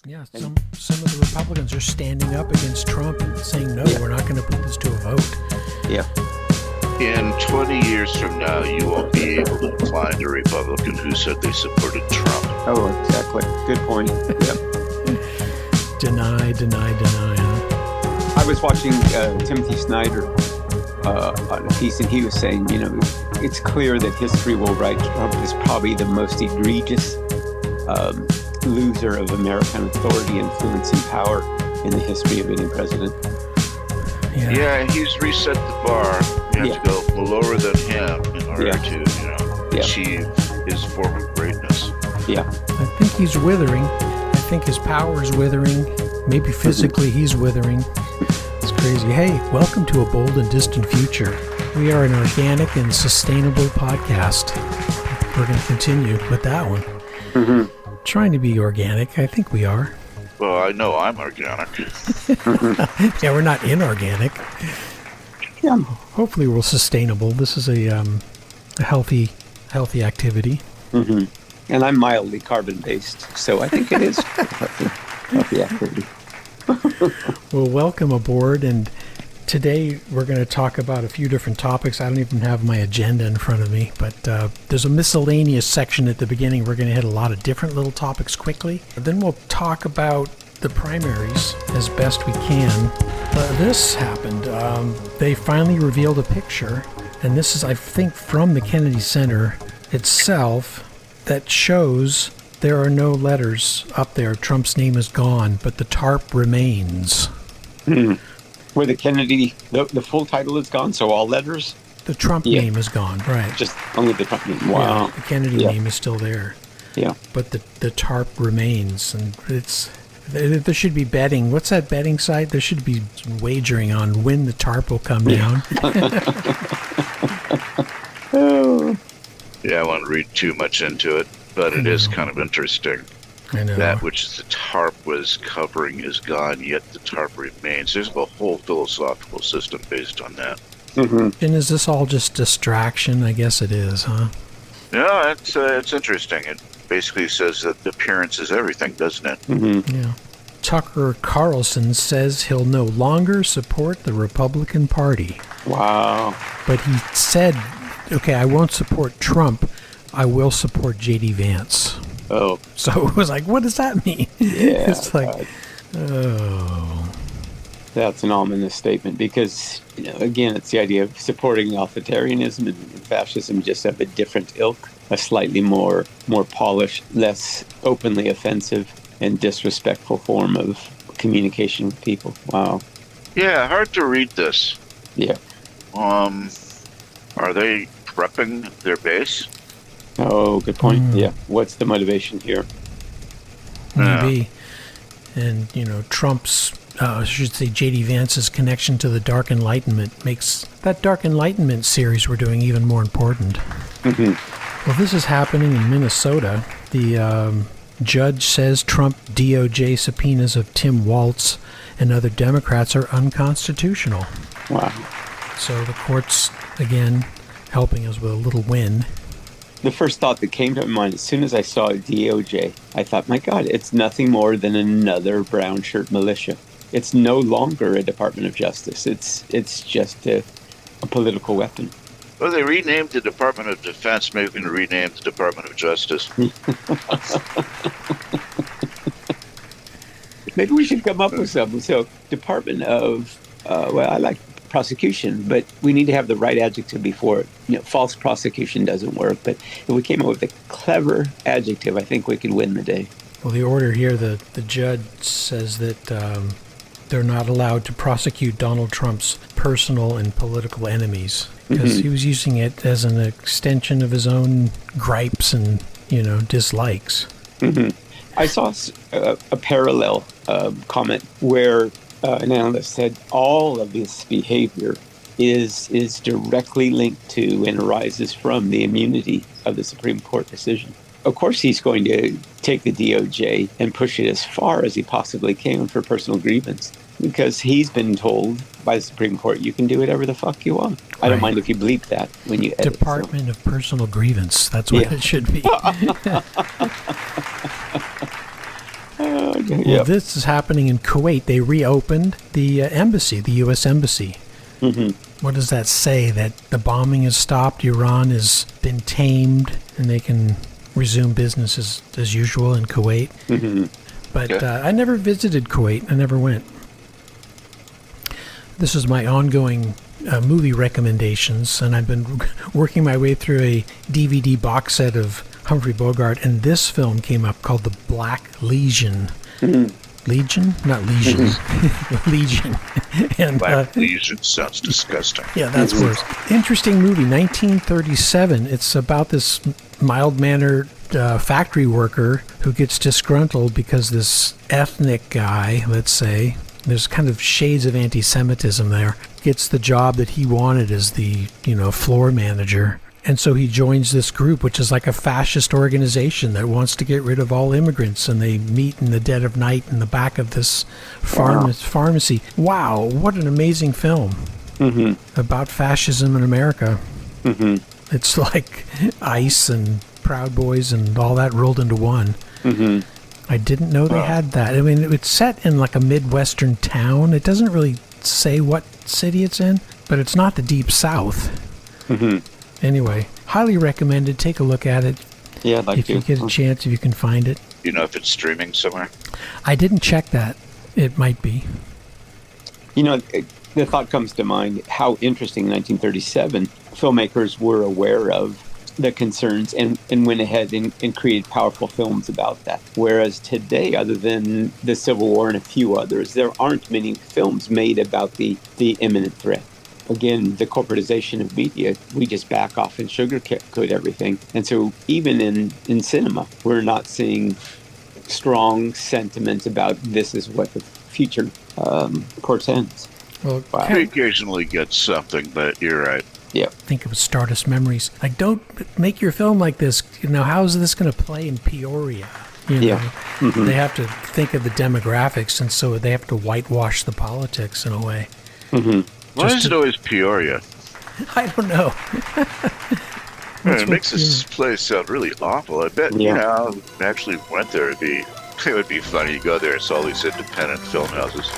Yeah, some of the Republicans are standing up against Trump and saying, no, we're not going to put this to a vote. Yeah. In 20 years from now, you won't be able to find a Republican who said they supported Trump. Oh, exactly. Good point. Yep. Deny. Huh? I was watching Timothy Snyder on a piece, and he was saying, it's clear that history will write Trump is probably the most egregious loser of American authority, influence, and power in the history of any president. Yeah, he's reset the bar. You have to go lower than him in order to, achieve his form of greatness. Yeah. I think he's withering. I think his power is withering. Maybe physically he's withering. It's crazy. Hey, welcome to A Bold and Distant Future. We are an organic and sustainable podcast. We're going to continue with that one. Mm-hmm. Trying to be organic. I think we are. Well, I know I'm organic. Yeah, we're not inorganic. Yeah. Hopefully we're sustainable. This is a healthy activity. Mm-hmm. And I'm mildly carbon-based, so I think it is healthy activity. Well, welcome aboard, and today we're going to talk about a few different topics. I don't even have my agenda in front of me, but there's a miscellaneous section at the beginning. We're going to hit a lot of different little topics quickly. Then we'll talk about the primaries as best we can. This happened. They finally revealed a picture, and this is, I think, from the Kennedy Center itself, that shows there are no letters up there. Trump's name is gone, but the tarp remains. Where the Kennedy, the full title is gone, so all letters? The Trump name is gone, right. Just only the Trump name. Wow. Yeah, the Kennedy name is still there. Yeah. But the tarp remains, and there should be betting. What's that betting site? There should be wagering on when the tarp will come down. Yeah, I won't read too much into it, but it is kind of interesting. I know. That which the tarp was covering is gone, yet the tarp remains. There's a whole philosophical system based on that. Mm-hmm. And is this all just distraction? I guess it is, huh? Yeah, it's interesting. It basically says that appearance is everything, doesn't it? Mm-hmm. Yeah. Tucker Carlson says he'll no longer support the Republican Party. Wow. But he said, okay, I won't support Trump. I will support J.D. Vance. Oh. So it was like, what does that mean? Yeah. It's like, oh. That's an ominous statement because, again, it's the idea of supporting authoritarianism and fascism, just of a different ilk, a slightly more polished, less openly offensive and disrespectful form of communication with people. Wow. Yeah, hard to read this. Yeah. Are they prepping their base? Oh, good point. Yeah. What's the motivation here? Maybe. And, Trump's, I should say J.D. Vance's connection to the Dark Enlightenment makes that Dark Enlightenment series we're doing even more important. Mm-hmm. Well, this is happening in Minnesota. The judge says Trump DOJ subpoenas of Tim Walz and other Democrats are unconstitutional. Wow. So the court's, again, helping us with a little win. The first thought that came to my mind as soon as I saw DOJ, I thought, my God, it's nothing more than another brown shirt militia. It's no longer a Department of Justice. It's just a political weapon. Well, they renamed the Department of Defense. Maybe we can rename the Department of Justice. Maybe we should come up with something. So, Department of, I like prosecution, but we need to have the right adjective before it. False prosecution doesn't work. But if we came up with a clever adjective, I think we could win the day. Well, the order here, the judge says that they're not allowed to prosecute Donald Trump's personal and political enemies because he was using it as an extension of his own gripes and, dislikes. Mm-hmm. I saw a parallel comment where an analyst said all of this behavior is directly linked to and arises from the immunity of the Supreme Court decision. Of course, he's going to take the DOJ and push it as far as he possibly can for personal grievance because he's been told by the Supreme Court, you can do whatever the fuck you want. Right. I don't mind if you bleep that when you edit. Department of Personal Grievance. That's what it should be. God. Well, Yeah. this is happening in Kuwait. They reopened the embassy, the U.S. embassy. What does that say? That the bombing has stopped, Iran has been tamed, and they can resume business as usual in Kuwait. But I never visited Kuwait. I never went. This is my ongoing movie recommendations, and I've been working my way through a DVD box set of Humphrey Bogart, and this film came up called The Black Legion. Legion? Not Legion. Legion. And, Black Legion sounds disgusting. Yeah, that's worse. Interesting movie, 1937. It's about this mild-mannered factory worker who gets disgruntled because this ethnic guy, let's say, there's kind of shades of anti-Semitism there, gets the job that he wanted as the, floor manager. And so he joins this group, which is like a fascist organization that wants to get rid of all immigrants. And they meet in the dead of night in the back of this pharmacy. Wow, what an amazing film about fascism in America. It's like ICE and Proud Boys and all that rolled into one. I didn't know they had that. I mean, it's set in like a Midwestern town. It doesn't really say what city it's in, but it's not the Deep South. Anyway, highly recommended. Take a look at it. Yeah, I'd like if you get a chance, if you can find it. You know if it's streaming somewhere? I didn't check that. It might be. The thought comes to mind how interesting in 1937 filmmakers were aware of the concerns and went ahead and created powerful films about that. Whereas today, other than the Civil War and a few others, there aren't many films made about the imminent threat. Again, the corporatization of media, we just back off and sugarcoat everything. And so even in cinema, we're not seeing strong sentiments about this is what the future portends. Well, We occasionally get something, but you're right. Yeah. Think of Stardust Memories. Like, don't make your film like this. How is this going to play in Peoria? They have to think of the demographics, and so they have to whitewash the politics in a way. Why is it always Peoria? I don't know. It makes this place sound really awful. I bet, actually went there, it would be funny. You go there, it's all these independent film houses.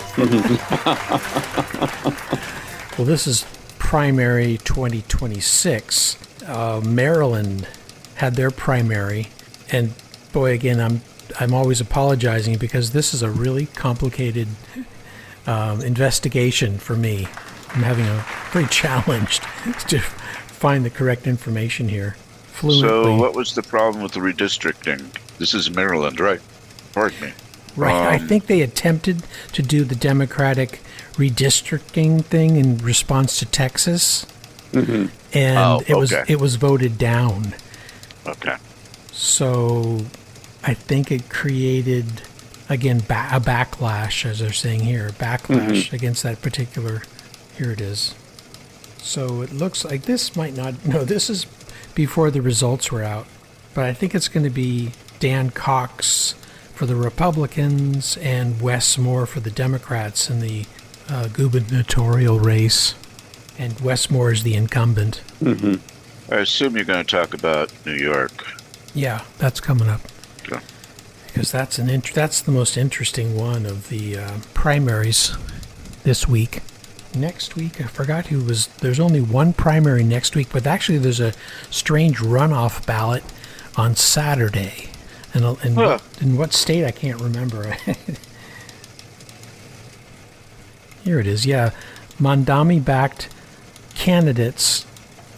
Well, this is primary 2026. Maryland had their primary, and boy, again, I'm always apologizing because this is a really complicated investigation for me. I'm having a very challenged to find the correct information here fluently. So what was the problem with the redistricting? This is Maryland, right? Pardon me. Right. I think they attempted to do the Democratic redistricting thing in response to Texas, and it was voted down. Okay. So I think it created, again, a backlash, as they're saying here, backlash against that particular. Here it is. So it looks like this might not. No, this is before the results were out, but I think it's going to be Dan Cox for the Republicans and Wes Moore for the Democrats in the gubernatorial race, and Wes Moore is the incumbent. I assume you're going to talk about New York. Yeah, that's coming up. Okay. Because that's the most interesting one of the primaries this week. Next week, I forgot who was. There's only one primary next week, but actually there's a strange runoff ballot on Saturday. And in what state, I can't remember. Here it is, yeah. Mandami-backed candidates,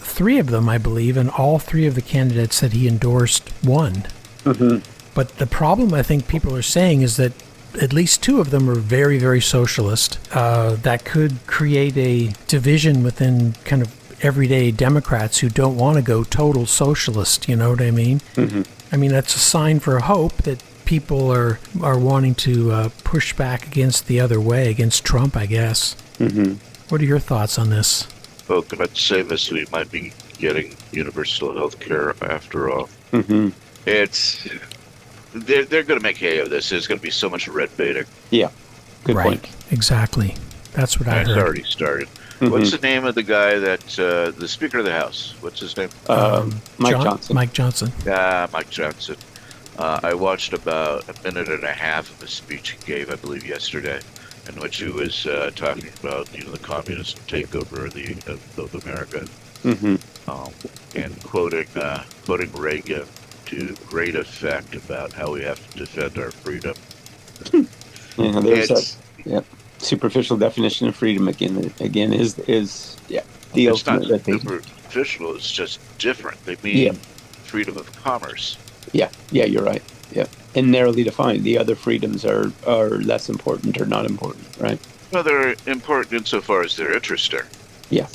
3 of them, I believe, and all 3 of the candidates that he endorsed won. But the problem I think people are saying is that at least 2 of them are very, very socialist. That could create a division within kind of everyday Democrats who don't want to go total socialist, you know what I mean? I mean, that's a sign for hope that people are wanting to push back against the other way, against Trump, I guess. What are your thoughts on this? Well, can I say this? We might be getting universal health care after all. It's... They're going to make hay of this. There's going to be so much red baiting. Yeah, good point. Exactly. That's what I heard. It's already started. What's the name of the guy that, the Speaker of the House? What's his name? Mike Johnson. Mike Johnson. Yeah, Mike Johnson. I watched about a minute and a half of a speech he gave, I believe, yesterday, in which he was talking about the communist takeover of America, and quoting Reagan to great effect about how we have to defend our freedom. Yeah, there's that superficial definition of freedom again is the It's not ultimate. superficial, it's just different. They mean freedom of commerce. Yeah, you're right. Yeah, and narrowly defined. The other freedoms are less important or not important, right? Well, they're important insofar as they're interesting. Yeah.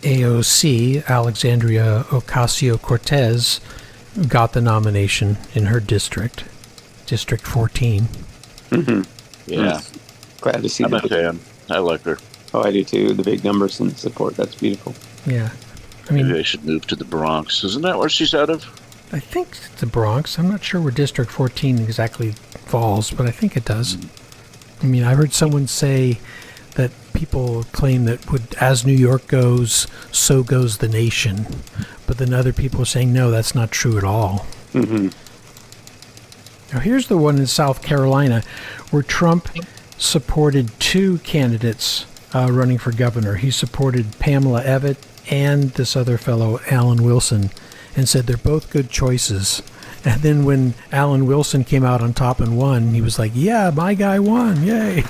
AOC, Alexandria Ocasio-Cortez, got the nomination in her district, District 14. Yeah. Glad to see I'm a fan. I like her. Oh, I do too. The big numbers and support. That's beautiful. Yeah. I mean, Maybe I should move to the Bronx. Isn't that where she's out of? I think it's the Bronx. I'm not sure where District 14 exactly falls, but I think it does. I mean, I heard someone say that people claim that as New York goes, so goes the nation. But then other people are saying, no, that's not true at all. Now, here's the one in South Carolina where Trump supported two candidates running for governor. He supported Pamela Evette and this other fellow, Alan Wilson, and said they're both good choices. And then when Alan Wilson came out on top and won, he was like, yeah, my guy won, yay.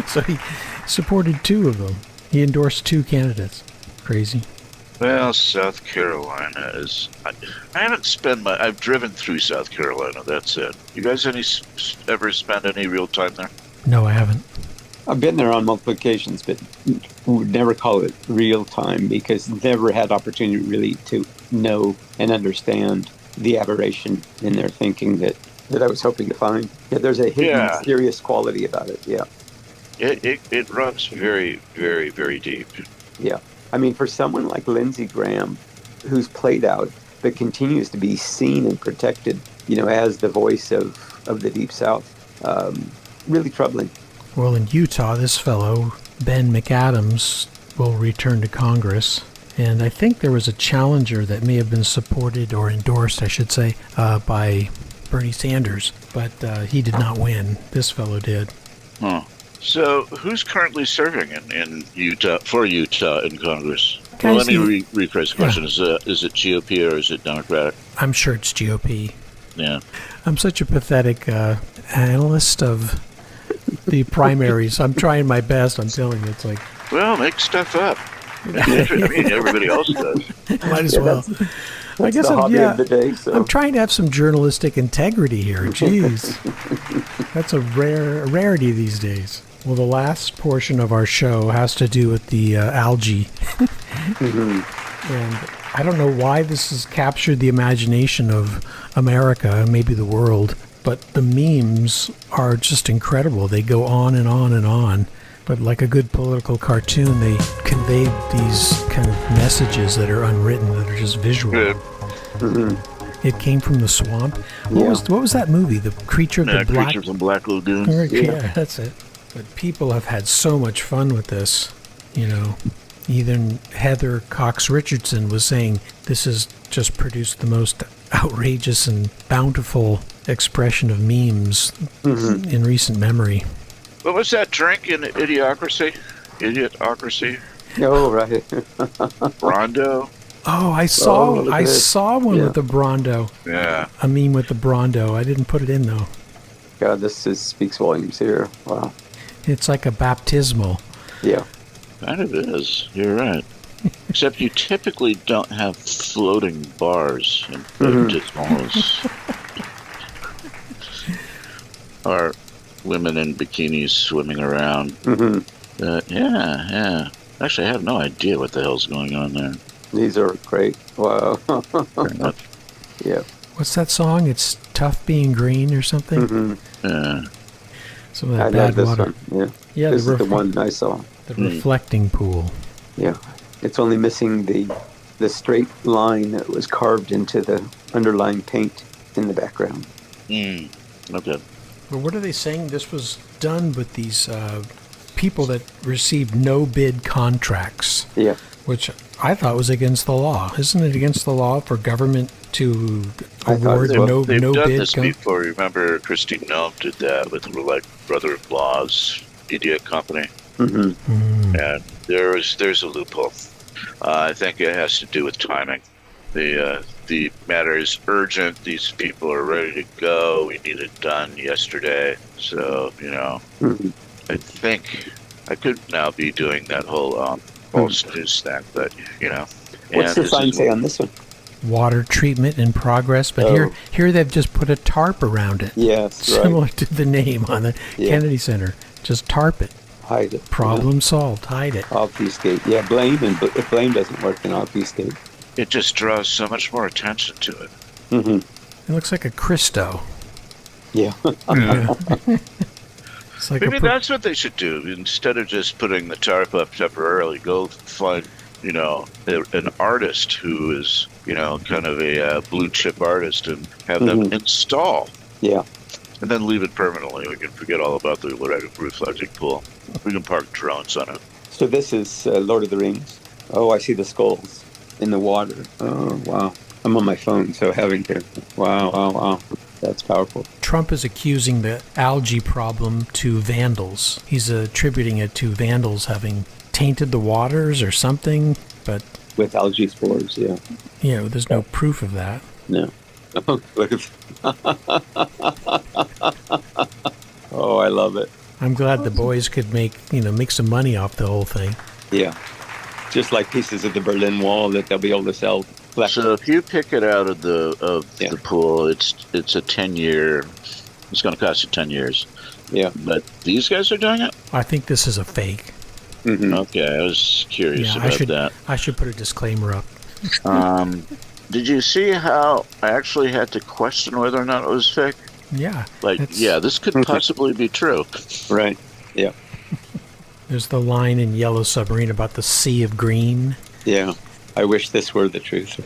So he supported two of them. He endorsed two candidates. Crazy. Well, South Carolina is... I haven't spent my... I've driven through South Carolina, that's it. You guys ever spend any real time there? No, I haven't. I've been there on multiple occasions, but would never call it real time because never had opportunity really to know and understand the aberration in their thinking that I was hoping to find. Yeah, there's a hidden, serious quality about it. Yeah. It runs very, very, very deep. Yeah. I mean, for someone like Lindsey Graham, who's played out but continues to be seen and protected, as the voice of the Deep South, really troubling. Well, in Utah, this fellow, Ben McAdams, will return to Congress. And I think there was a challenger that may have been supported or endorsed, I should say, by Bernie Sanders. But he did not win. This fellow did. Huh. So who's currently serving in Utah, for Utah in Congress? Well, let me rephrase the question. Yeah. Is it GOP or is it Democratic? I'm sure it's GOP. Yeah. I'm such a pathetic analyst of the primaries. I'm trying my best. I'm telling you, it's like... Well, make stuff up. I mean, everybody else does. Might as well. I guess the hobby of the day. So. I'm trying to have some journalistic integrity here. Jeez. That's a rarity these days. Well, the last portion of our show has to do with the algae. And I don't know why this has captured the imagination of America and maybe the world, but the memes are just incredible. They go on and on and on. But like a good political cartoon, they convey these kind of messages that are unwritten, that are just visual. It came from the swamp. What was that movie? The Creature of the Black... Creature from Black Lagoon. Yeah, that's it. But people have had so much fun with this, Even Heather Cox Richardson was saying this has just produced the most outrageous and bountiful expression of memes in recent memory. What was that drink in Idiocracy? Idiotocracy? Oh, right. Brondo? Oh, I saw one with the Brondo. Yeah. A meme with the Brondo. I didn't put it in, though. God, this speaks volumes here. Wow. It's like a baptismal. Yeah. Kind of is. You're right. Except you typically don't have floating bars in baptismals. Or women in bikinis swimming around. Yeah. Actually, I have no idea what the hell's going on there. These are great. Wow. Yeah. What's that song? It's Tough Being Green or something? Yeah. Some of that bad water. One. Yeah. This is the one I saw. The reflecting pool. Yeah. It's only missing the straight line that was carved into the underlying paint in the background. Okay. But what are they saying? This was done with these people that received no-bid contracts. Yeah. Which I thought it was against the law. Isn't it against the law for government to award a no They've done bid? this before. Remember, Christine Nome did that with like Brother of Laws media company, and there's a loophole. I think it has to do with timing. The matter is urgent. These people are ready to go. We need it done yesterday. So I think I could now be doing that whole false news thing, but What's the sign say on this one? Water treatment in progress, but here they've just put a tarp around it. Yes, similar to the name on the Kennedy Center. Just tarp it. Hide it. Problem solved. Hide it. Obfuscate. Yeah, blame, and if blame doesn't work, then obfuscate. It just draws so much more attention to it. It looks like a Christo. Yeah. It's like Maybe that's what they should do. Instead of just putting the tarp up temporarily, go find, an artist who is, kind of a blue chip artist and have them install. Yeah. And then leave it permanently. We can forget all about the reflecting pool. We can park drones on it. So this is Lord of the Rings. Oh, I see the skulls in the water. Oh, wow. I'm on my phone, so having to... Wow. That's powerful. Trump is accusing the algae problem to vandals. He's attributing it to vandals having tainted the waters or something, but... With algae spores, yeah. There's no proof of that. No. Oh, I love it. I'm glad the boys could make some money off the whole thing. Yeah. Just like pieces of the Berlin Wall that they'll be able to sell. So if you pick it out of the pool, it's a 10-year. It's going to cost you 10 years. Yeah. But these guys are doing it? I think this is a fake. Okay, I was curious about that. I should put a disclaimer up. Did you see how I actually had to question whether or not it was fake? Yeah. This could possibly be true. Right. Yeah. There's the line in Yellow Submarine about the sea of green. Yeah. I wish this were the truth.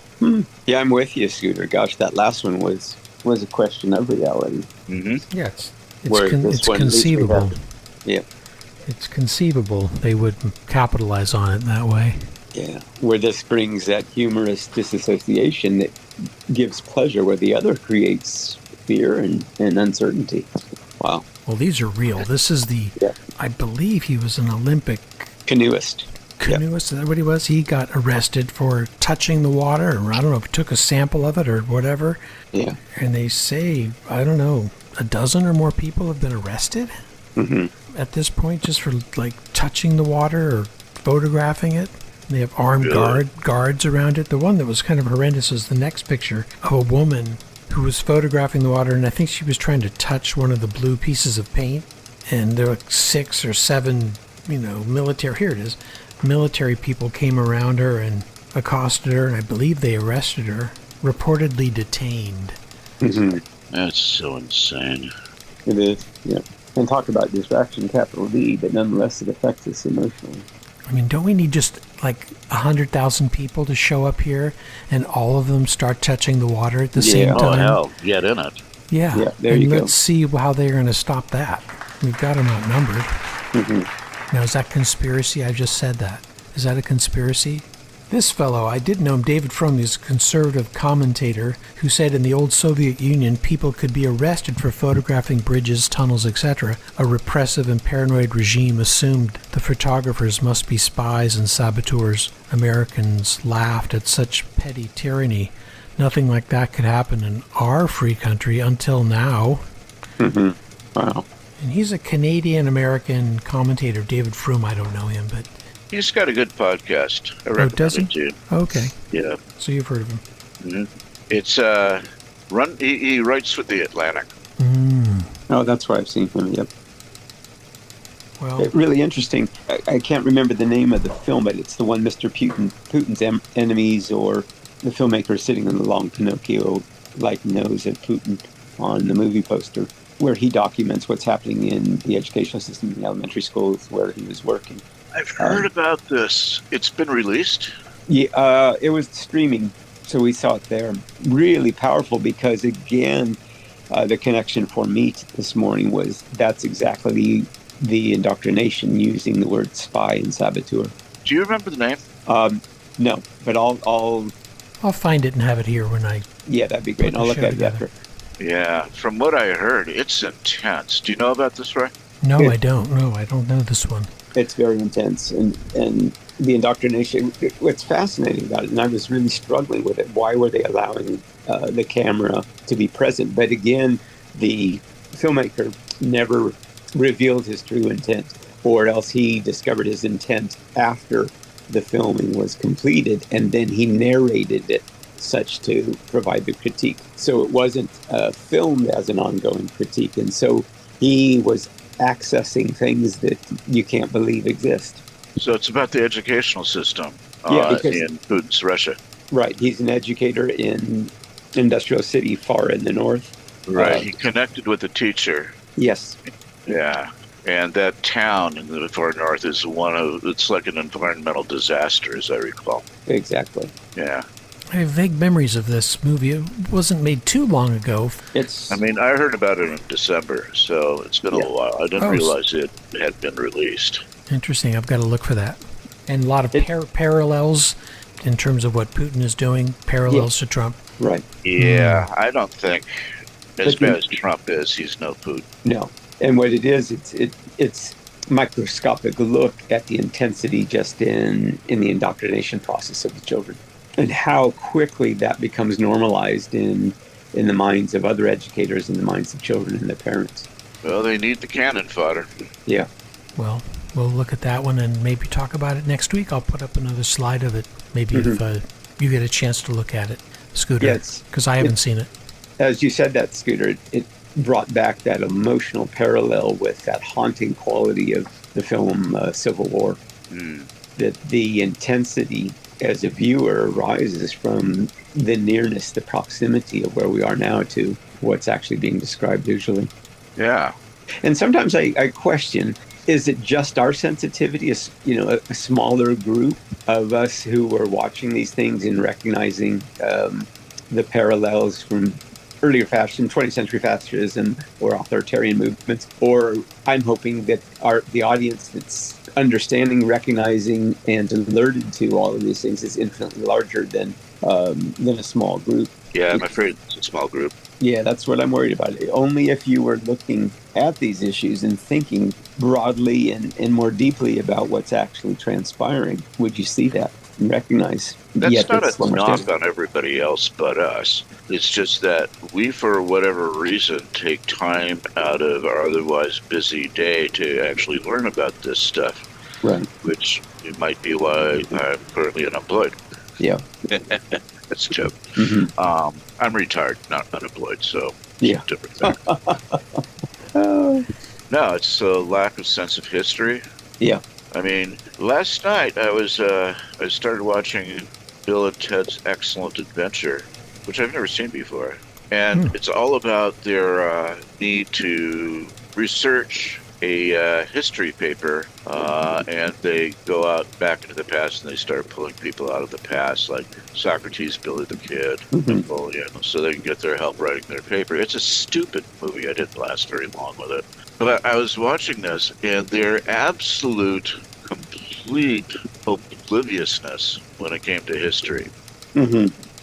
Yeah, I'm with you, Scooter. Gosh, that last one was a question of reality. Yeah, it's conceivable. Yeah. It's conceivable they would capitalize on it that way. Yeah. Where this brings that humorous disassociation that gives pleasure, where the other creates fear and uncertainty. Wow. Well, these are real. This is I believe he was an Olympic canoeist. Is that what he was? He got arrested for touching the water, or I don't know if he took a sample of it or whatever. Yeah. And they say, I don't know, a dozen or more people have been arrested at this point just for touching the water or photographing it. They have armed guards around it. The one that was kind of horrendous is the next picture of a woman who was photographing the water, and I think she was trying to touch one of the blue pieces of paint, and there were 6 or 7, military people came around her and accosted her, and I believe they arrested her, reportedly detained. That's so insane. It is, yeah. And talk about distraction, capital D, but nonetheless it affects us emotionally. I mean, don't we need just 100,000 people to show up here and all of them start touching the water at the same time? Oh, hell, get in it. Yeah, there you go. Let's see how they're going to stop that. We've got them outnumbered. Now, is that conspiracy? I just said that. Is that a conspiracy? This fellow, I did know him, David Frum, is a conservative commentator who said in the old Soviet Union, people could be arrested for photographing bridges, tunnels, etc. A repressive and paranoid regime assumed the photographers must be spies and saboteurs. Americans laughed at such petty tyranny. Nothing like that could happen in our free country until now. Wow. And he's a Canadian-American commentator, David Frum. I don't know him, but... He's got a good podcast. I recommend does he? it to you. Okay. Yeah. So you've heard of him. It's he writes with The Atlantic. Oh, that's where I've seen him, yep. Well, really interesting. I can't remember the name of the film, but it's the one Mr. Putin's enemies, or the filmmaker sitting on the long Pinocchio-like nose at Putin on the movie poster, where he documents what's happening in the educational system in the elementary schools where he was working. I've heard about this. It's been released? Yeah, it was streaming, so we saw it there. Really powerful because, again, the connection for me this morning was that's exactly the indoctrination using the word spy and saboteur. Do you remember the name? No, but I'll I'll find it and have it here when I yeah, that'd be great. Put the I'll look show at it together. after. Yeah, from what I heard, it's intense. Do you know about this, Ray? No, Yeah. I don't. No, I don't know this one. It's very intense, and the indoctrination. What's fascinating about it, and I was really struggling with it. Why were they allowing the camera to be present? But again, the filmmaker never revealed his true intent, or else he discovered his intent after the filming was completed, and then he narrated it such to provide the critique. So it wasn't filmed as an ongoing critique, and so he was accessing things that you can't believe exist. So it's about the educational system Yeah, because- in Putin's Russia. Right. He's an educator in Industrial City, far in the north. Right. He connected with a teacher. Yes. Yeah. And that town in the far north is it's like an environmental disaster, as I recall. Exactly. Yeah. I have vague memories of this movie. It wasn't made too long ago. It's. I mean, I heard about it in December, so it's been a Yeah. little while. I didn't Oh, realize it had been released. Interesting. I've got to look for that. And a lot of parallels in terms of what Putin is doing, parallels to Trump. Right. Yeah, I don't think, as But bad you- as Trump is, he's no Putin. No. And what it is, it's microscopic look at the intensity just in the indoctrination process of the children, and how quickly that becomes normalized in the minds of other educators, in the minds of children and their parents. Well, they need the cannon fodder. Yeah. Well, we'll look at that one and maybe talk about it next week. I'll put up another slide of it. Maybe if you get a chance to look at it, Scooter, Yes. because I haven't seen it. As you said that, Scooter, it brought back that emotional parallel with that haunting quality of the film Civil War. That the intensity as a viewer arises from the nearness, the proximity of where we are now to what's actually being described visually. Yeah. And sometimes I question, is it just our sensitivity, a smaller group of us who were watching these things and recognizing the parallels from earlier fashion, 20th century fascism or authoritarian movements? Or I'm hoping that the audience that's understanding, recognizing, and alerted to all of these things is infinitely larger than a small group. Yeah, I'm afraid it's a small group. Yeah, that's what I'm worried about. Only if you were looking at these issues and thinking broadly and more deeply about what's actually transpiring would you see that and recognize. That's not it's a knock understandable. on everybody else but us. It's just that we, for whatever reason, take time out of our otherwise busy day to actually learn about this stuff, Right. which might be why I'm currently unemployed. Yeah. That's a joke. Mhm. I'm retired, not unemployed, so Yeah. it's a different thing. No, it's a lack of sense of history. Yeah. I mean, last night I started watching Bill and Ted's Excellent Adventure, which I've never seen before, and it's all about their need to research a history paper, and they go out back into the past and they start pulling people out of the past, like Socrates, Billy the Kid, Napoleon, so they can get their help writing their paper. It's a stupid movie. I didn't last very long with it. But I was watching this, and their absolute, complete obliviousness when it came to history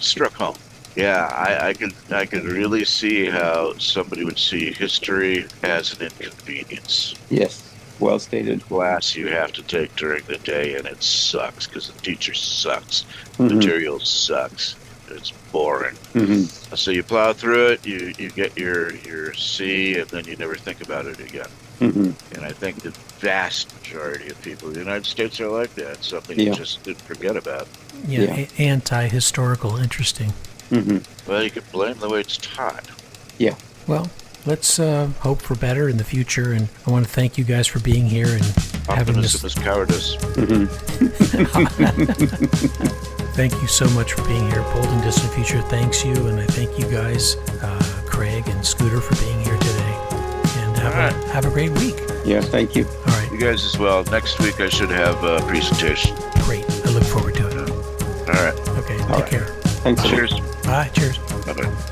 struck home. Yeah, I could really see how somebody would see history as an inconvenience. Yes. Well stated. Class you have to take during the day, and it sucks because the teacher sucks. Material sucks. It's boring. So you plow through it, you get your C, and then you never think about it again. And I think the vast majority of people in the United States are like that. It's something you just didn't forget about. Yeah. Anti-historical. Interesting. Well, you could blame the way it's taught. Yeah. Well, let's hope for better in the future, and I want to thank you guys for being here and having Optimism this. is cowardice. Thank you so much for being here. Bold and Distant Future thanks you, and I thank you guys, Craig and Scooter, for being here today. And have a great week. Yeah. Thank you. All right. You guys as well. Next week I should have a presentation. Great. I look forward to it. All right. Okay. All Take right. care. Thanks. a lot. Cheers. Bye. Cheers. Bye-bye.